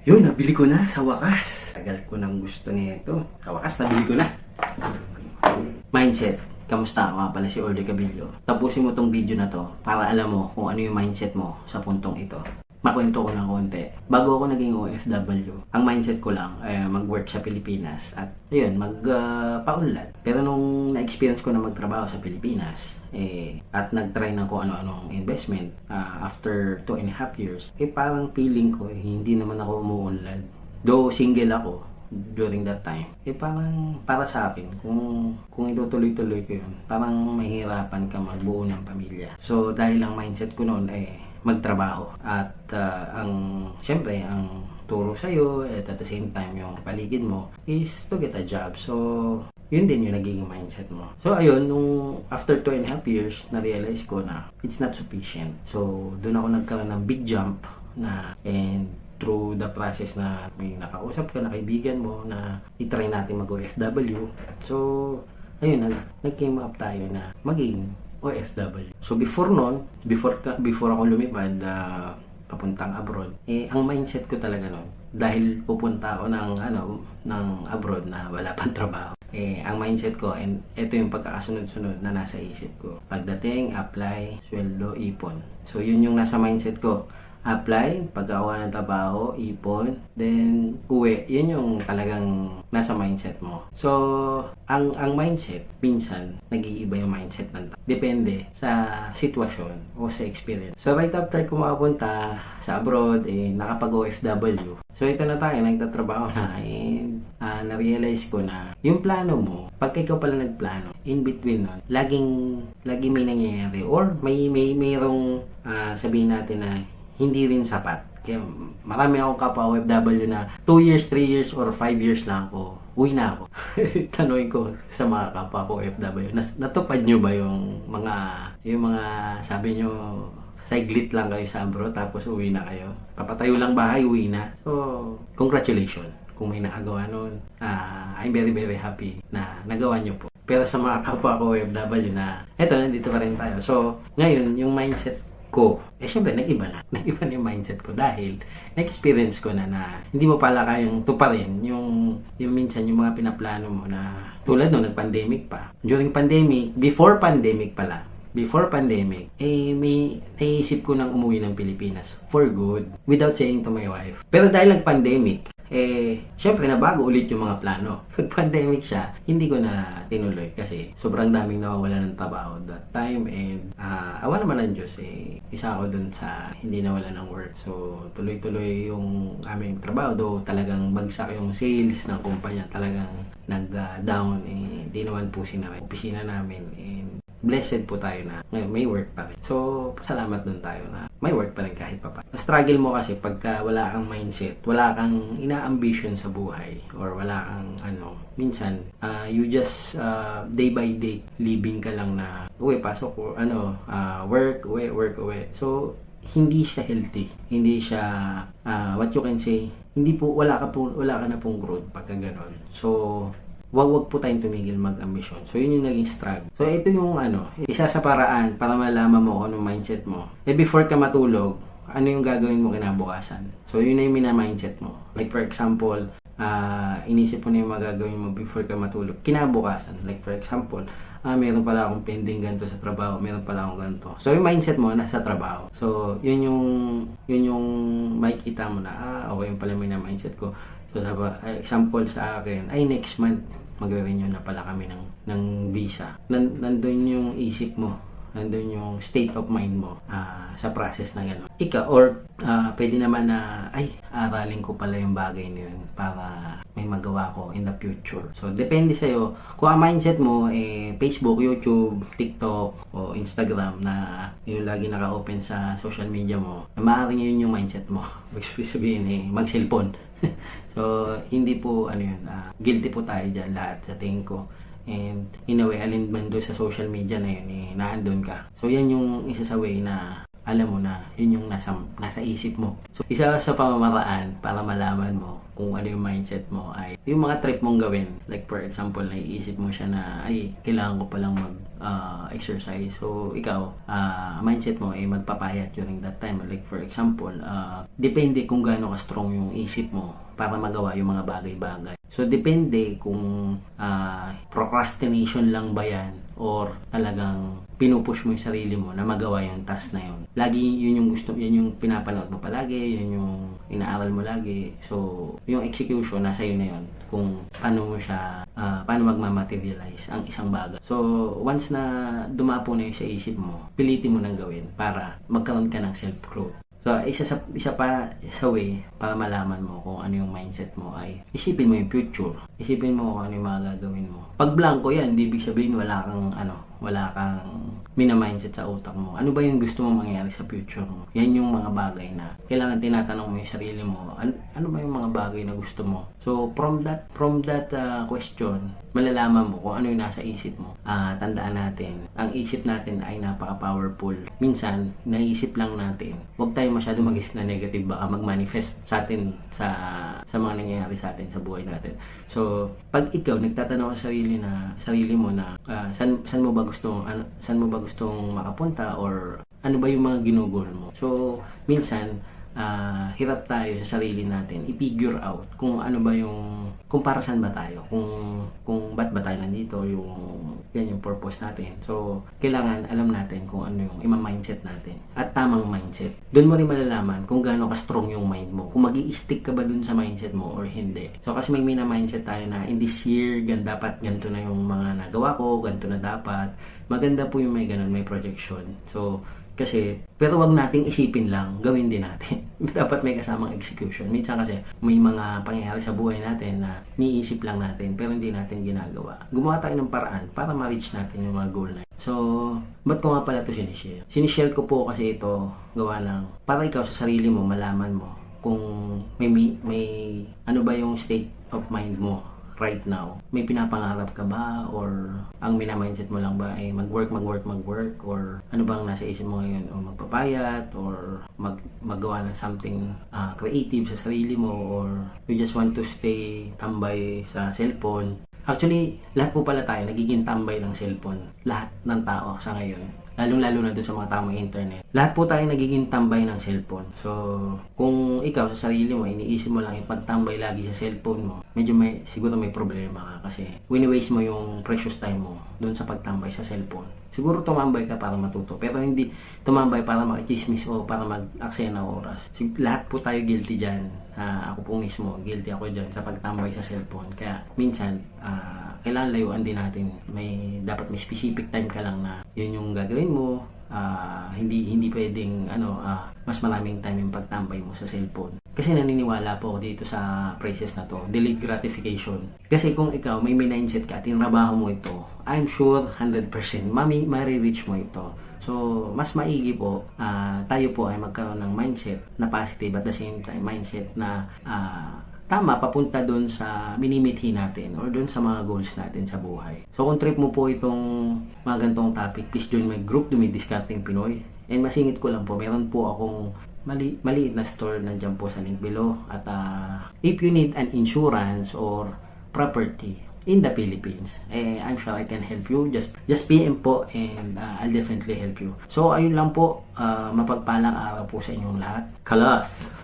Yun, nabili ko na sa wakas. Tagal ko nang gusto nito. Sa wakas, nabili ko na. Mindset. Kamusta? Ako nga pala si Orly Cabillo. Tapusin mo tong video na to para alam mo kung ano yung mindset mo sa puntong ito. Makwento ko ng konti. Bago ako naging OFW, ang mindset ko lang ay mag-work sa Pilipinas at yun, magpa-unlad. Pero nung na-experience ko na magtrabaho sa Pilipinas, at nag-try na ko ano-anong investment after 2.5 years, parang feeling ko hindi naman ako umuunlad. Though single ako during that time, parang para sa akin, kung itutuloy-tuloy ko yun, parang mahirapan ka magbuo ng pamilya. So dahil ang mindset ko noon magtrabaho at syempre ang turo sa'yo at the same time yung paligid mo is to get a job. So yun din yung nagiging mindset mo. So ayun, nung after 2.5 years, na-realize ko na it's not sufficient. So doon ako nagkaroon ng big jump and through the process na may nakausap ka na kaibigan mo na itry natin mag-OFW. So ayun, nag-came up tayo na maging OFW. So before ako lumipad papuntang abroad, ang mindset ko talaga noon, dahil pupunta ako ng abroad na wala pang trabaho. Ang mindset ko, and ito yung pagkakasunod-sunod na nasa isip ko. Pagdating, apply, sweldo, ipon. So yun yung nasa mindset ko. Apply, pagkakuha ng trabaho, ipon, then uwi. Yun yung talagang nasa mindset mo. So, ang mindset, minsan, nag-iiba yung mindset ng tao. Depende sa sitwasyon o sa experience. So, right after ko makapunta sa abroad, nakapag-OFW. So, ito na tayo, nagtatrabaho na, and na-realize ko na yung plano mo, pag ikaw pala nagplano, in between nun, laging may nangyayari or mayroong sabihin natin na hindi rin sapat. Kaya marami akong kapwa OFW na 2 years, 3 years, or 5 years lang ako, uwi na ako. Tanungin ko sa mga kapwa ko OFW, natupad nyo ba yung mga sabi nyo, saglit lang kayo sa abroad tapos uwi na kayo? Papatayo lang bahay, uwi na. So, congratulations kung may nakagawa nun. I'm very, very happy na nagawa nyo po. Pero sa mga kapwa ko OFW na, eto, nandito pa rin tayo. So, ngayon, yung mindset ko, syempre nag-iba na yung mindset ko dahil na-experience ko na hindi mo pala kayang tuparin yung minsan yung mga pinaplano mo na tulad nung nag-pandemic pa. During pandemic, before pandemic, may naisip ko nang umuwi ng Pilipinas for good without saying to my wife. Pero dahil nag-pandemic, syempre nabago ulit yung mga plano. Pag-pandemic siya, hindi ko na tinuloy kasi sobrang daming nawawala ng trabaho that time, and awa naman ng Diyos, isa ako dun sa hindi nawala ng work. So tuloy-tuloy yung aming trabaho, though talagang bagsak yung sales ng kumpanya, talagang nag-down, di naman po opisina namin, and blessed po tayo na ngayon may work pa rin. So, salamat dun tayo na may work pa rin kahit pa pa. Struggle mo kasi pagka wala kang mindset, wala kang ina-ambition sa buhay, or wala kang minsan, you just day by day, living ka lang na, uwi, pasok, or work, uwi. So, hindi siya healthy. Hindi siya, what you can say, wala ka na pong growth pagka ganon. So, wag po tayong tumigil mag-ambisyon. So, yun yung naging struggle. So, ito yung isa sa paraan para malaman mo kung anong mindset mo. Before ka matulog, ano yung gagawin mo kinabukasan? So, yun na yung mina-mindset mo. Like, for example, inisip mo na yung magagawin mo before ka matulog. Kinabukasan. Like, for example, meron pala akong pending ganito sa trabaho, meron pala akong ganito. So, yung mindset mo, nasa trabaho. So, yun yung makikita mo na, okay, yung pala yung mindset ko. So, example sa akin, next month, magre-renew na pala kami ng visa. Nandun yung isip mo, nandun yung state of mind mo sa process na gano'n. Pwede naman na, aralin ko pala yung bagay na yun para may magawa ko in the future. So, depende sa'yo. Kung ang mindset mo, Facebook, YouTube, TikTok, o Instagram na yung lagi naka-open sa social media mo, maaaring yun yung mindset mo. Ibig sabihin, mag-cellphone. So, hindi po, guilty po tayo dyan lahat sa tingin ko. And, in a way, alin man doon sa social media na yun, naandun ka. So, yan yung isa sa way na alam mo na yun yung nasa isip mo. So, isa sa pamamaraan para malaman mo kung ano yung mindset mo ay yung mga trip mong gawin. Like for example, naiisip mo siya na ay, kailangan ko palang exercise. So, ikaw, mindset mo ay magpapayat during that time. Like for example, depende kung gaano ka-strong yung isip mo para magawa yung mga bagay-bagay. So, depende kung procrastination lang ba yan or talagang pinupush mo yung sarili mo na magawa yung task na yun. Lagi yun yung pinapanood mo palagi, yun yung inaaral mo lagi. So, yung execution nasa yun na yun kung paano mo siya, paano magmamaterialize ang isang bagay. So, once na dumapo na yun sa isip mo, pilitin mo nang gawin para magkaroon ka ng self-growth. So, isa pa sa way para malaman mo kung ano yung mindset mo ay isipin mo yung future. Isipin mo kung ano yung mga gagawin mo. Pag blanco yan, di ibig sabihin wala kang mina-mindset sa utak mo. Ano ba yung gusto mong mangyari sa future mo? Yan yung mga bagay na kailangan tinatanong mo yung sarili mo. Ano ba yung mga bagay na gusto mo? So, from that question, malalaman mo kung ano yung nasa isip mo. Tandaan natin, ang isip natin ay napaka-powerful. Minsan, naisip lang natin. Huwag tayo masyado mag-isip na negative, baka mag-manifest sa atin sa mga nangyayari sa atin sa buhay natin. So, pag ikaw nagtatanong sa sarili mo na saan mo ba gustong makapunta or ano ba yung mga ginugol mo. So, minsan hirap tayo sa sarili natin i-figure out kung ano ba kung para saan ba tayo, kung ba't ba tayo nandito, yan yung purpose natin. So, kailangan alam natin kung ano yung mindset natin at tamang mindset. Doon mo rin malalaman kung gaano ka-strong yung mind mo, kung magi-stick ka ba doon sa mindset mo or hindi. So, kasi may mindset tayo na in this year, dapat ganito na yung mga nagawa ko, ganito na dapat. Maganda po yung may ganun, may projection. So, pero wag nating isipin lang, gawin din natin. Dapat may kasamang execution. Minsan kasi may mga pangyayari sa buhay natin na niisip lang natin pero hindi natin ginagawa. Gumawa tayo ng paraan para ma-reach natin yung mga goal na yun. So, ba't ko nga pala ito sinishare? Sinishare ko po kasi ito gawa ng para ikaw sa sarili mo malaman mo kung may ano ba yung state of mind mo right now. May pinapangarap ka ba or ang mina-mindset mo lang ba ay mag-work or ano bang nasa isip mo ngayon o magpapayat or maggawa ng something creative sa sarili mo or you just want to stay tambay sa cellphone. Actually, lahat po pala tayo nagiging tambay ng cellphone. Lahat ng tao sa ngayon. Lalong-lalo na doon sa mga tamang internet. Lahat po tayo nagiging tambay ng cellphone. So, kung ikaw sa sarili mo, iniisip mo lang ipagtambay lagi sa cellphone mo, siguro may problema ka kasi wini-waste mo yung precious time mo doon sa pagtambay sa cellphone. Siguro tumambay ka para matuto, pero hindi tumambay para makichismis o para mag-aksaya ng oras. Lahat po tayo guilty dyan. Ako po mismo, guilty ako dyan sa pagtambay sa cellphone. Kaya minsan, kailangan layuan din natin. Dapat may specific time ka lang na yun yung gagawin mo. Hindi pwedeng mas maraming time yung pagtambay mo sa cellphone. Kasi naniniwala po ako dito sa phrases na to, delayed gratification. Kasi kung ikaw may mindset ka, tinrabaho mo ito, I'm sure 100% ma-reach mo ito. So, mas maigi po, tayo po ay magkaroon ng mindset na positive at the same time mindset na tama, papunta doon sa minimithi natin or doon sa mga goals natin sa buhay. So, kung trip mo po itong mga ganitong topic, please join my group, Dumidiscarding Pinoy. And masingit ko lang po, meron po akong maliit na store nandiyan po sa link below. At if you need an insurance or property in the Philippines, I'm sure I can help you. Just PM po and I'll definitely help you. So, ayun lang po, mapagpalang araw po sa inyong lahat. Kalas!